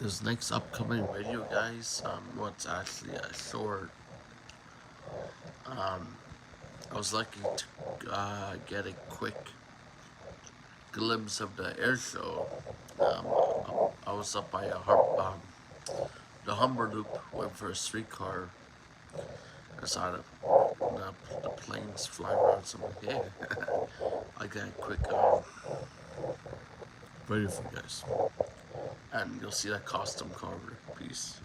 This next upcoming video, guys, what's actually a short. Um, I was lucky to get a quick glimpse of the air show. I was up by the Humber Loop, went for a streetcar. I saw the planes fly around. So I'm like, yeah, I got a quick video for you guys, and you'll see that costume cover piece.